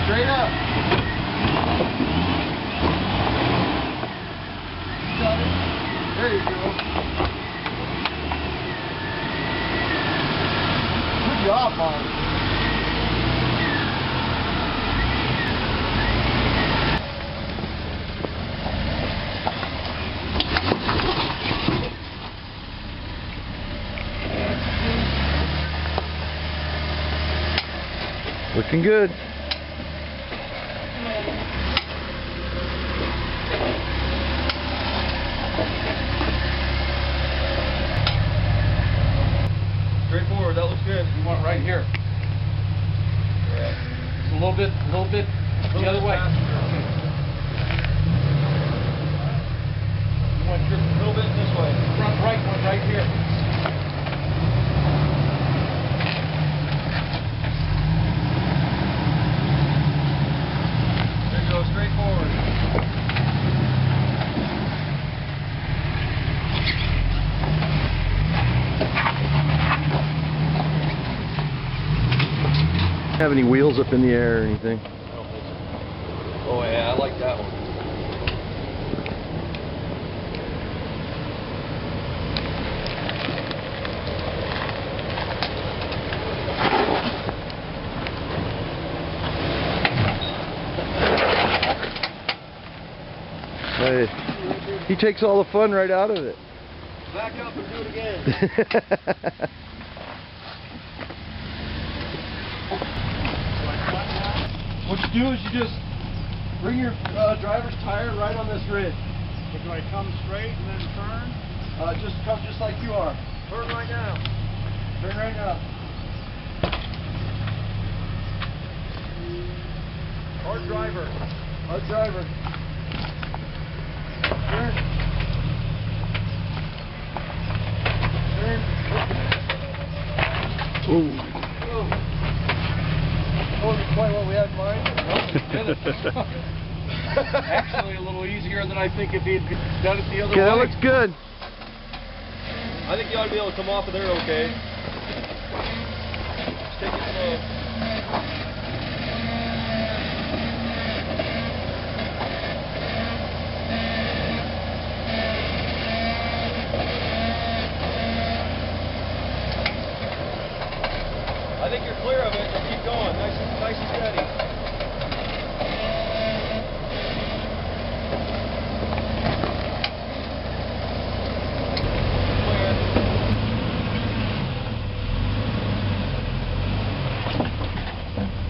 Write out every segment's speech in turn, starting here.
Straight up. Got it. There you go. Good job, Mom. Looking good. Straightforward, that looks good. You want it right here. It's a little bit the other way. You want your a little bit this way. Front right one right here. There you go, straightforward. Have any wheels up in the air or anything? I don't think so. Oh yeah, I like that one. Hey, he takes all the fun right out of it. Back up and do it again. What you do is you just bring your driver's tire right on this ridge. So do I come straight and then turn? Just come just like you are. Turn right now. Turn right now. Hard driver. Hard driver. Turn. Turn. Ooh. Oh, quite what we had in mind. Actually, a little easier than I think if he'd done it the other Okay, way. that looks good. I think you ought to be able to come off of there okay. Just take it slow. I think you're clear of it. Just keep going. Nice and steady.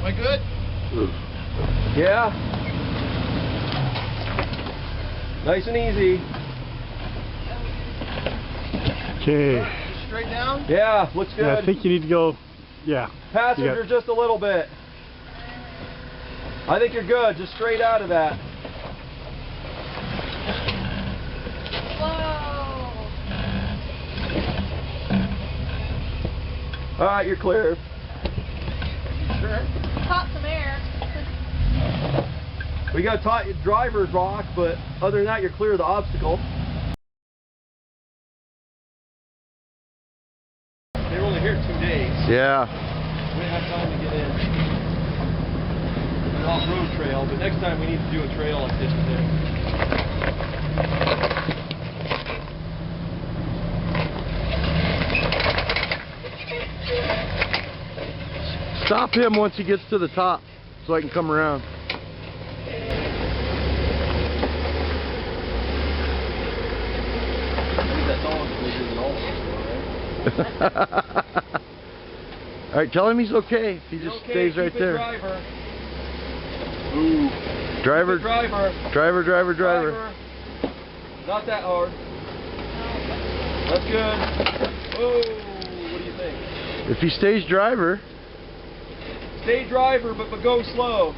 Am I good? Yeah. Nice and easy. Okay. Just straight down? Yeah, looks good. Yeah, I think you need to go. Yeah. Passenger just a little bit. I think you're good. Just straight out of that. Whoa. All right, you're clear. Sure. Caught some air. We got taught you driver's rock, but other than that, you're clear of the obstacle. They were only here 2 days. Yeah. We didn't have time to get in. An off-road trail, but next time we need to do a trail like this today. Stop him once he gets to the top so I can come around. I think that dog's bigger than all of us, right? Alright, tell him he's okay if he just Okay, stays right keep it there. Driver. Ooh. Driver, Keep it driver. driver. Driver. Not that hard. That's good. Oh, what do you think? if he stays driver, Stay driver, but go slow.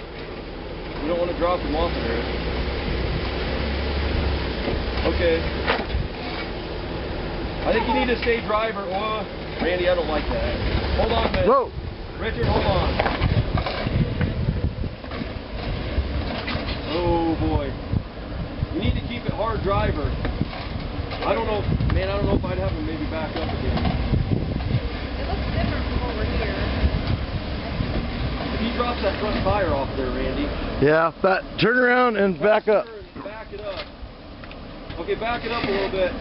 We don't want to drop him off of there. Okay. I think you need to stay driver. Oh, Randy, I don't like that. Hold on, man. whoa, Richard, hold on. Oh boy. You need to keep it hard driver. I don't know, man, I don't know if I'd have him maybe back up again. It looks different from over here. If he drops that front tire off there, Randy. Yeah, but turn around and back up. Back it up. Okay, back it up a little bit.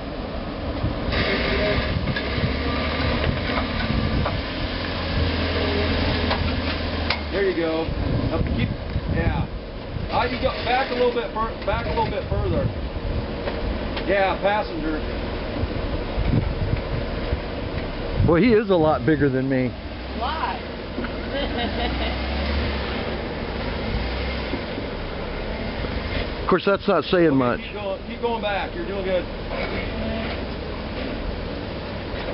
There you go. Now keep, yeah. You go back a little bit further. Yeah, passenger. Well, he is a lot bigger than me. Why? Of course, that's not saying Okay, much. Keep going back. You're doing good.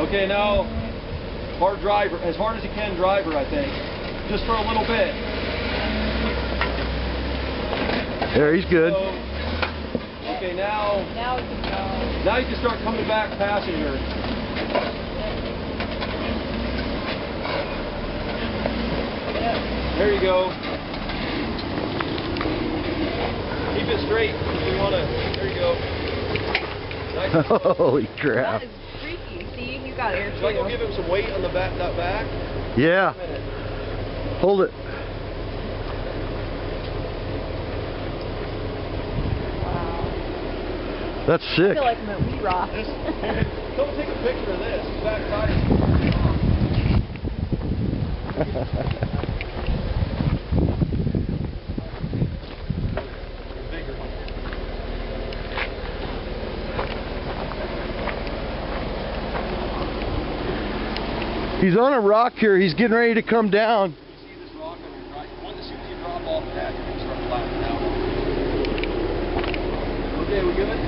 Okay, now hard driver, as hard as you can driver, I think. Just for a little bit. There, he's good. So, okay, now Now we can go. you can start coming back passenger. There you go. Keep it straight if you want to. There you go. Nice. Holy That crap. is freaky. See, you got air Should I go too. give him some weight on the back, that back? Yeah. A minute. Hold it. Wow. That's I sick. feel like I'm at Wee Rock. Come take a picture of this. His back tire. Bigger. He's on a rock here. He's getting ready to come down. You see this rock on your right? As soon as you drop off that, you're going to start flattening out. Okay, we good?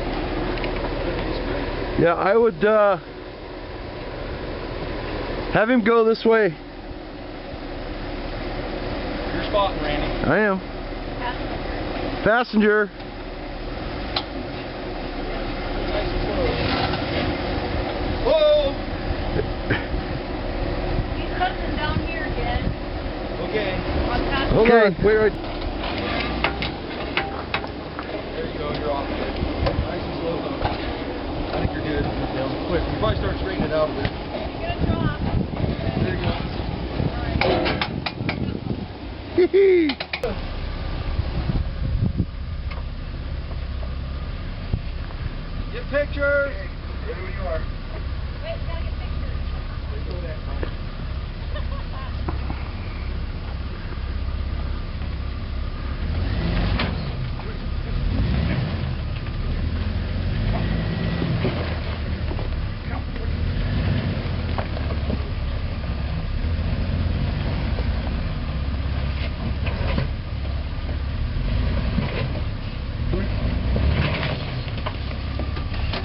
Yeah, I would have him go this way. You're spotting, Randy. I am. Passenger. Nice and slow. Whoa! He's touching down here again. Okay. On past Hold Okay. on. Wait. There you go. You're off of it. Nice and slow, though. I think you're good. Yeah, quick. You probably start straightening it out a bit. Get a drop. There you go. Get pictures. There you are. Wait, we gotta get pictures.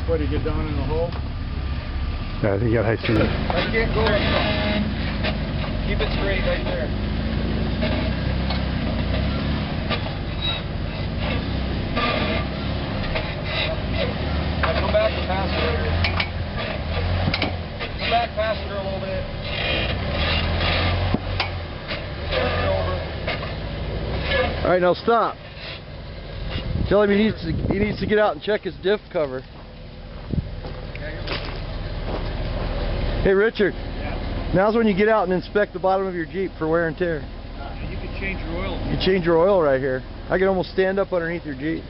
What, to get down in the hole? Yeah, I think you got high speed. I can't go right now. Keep it straight right there. Now come back to passenger. Come back passenger a little bit. Turn it over. All right, now stop. Tell him he needs to get out and check his diff cover. Hey Richard, now's when you get out and inspect the bottom of your Jeep for wear and tear. You can change your oil. You change your oil right here. I can almost stand up underneath your Jeep.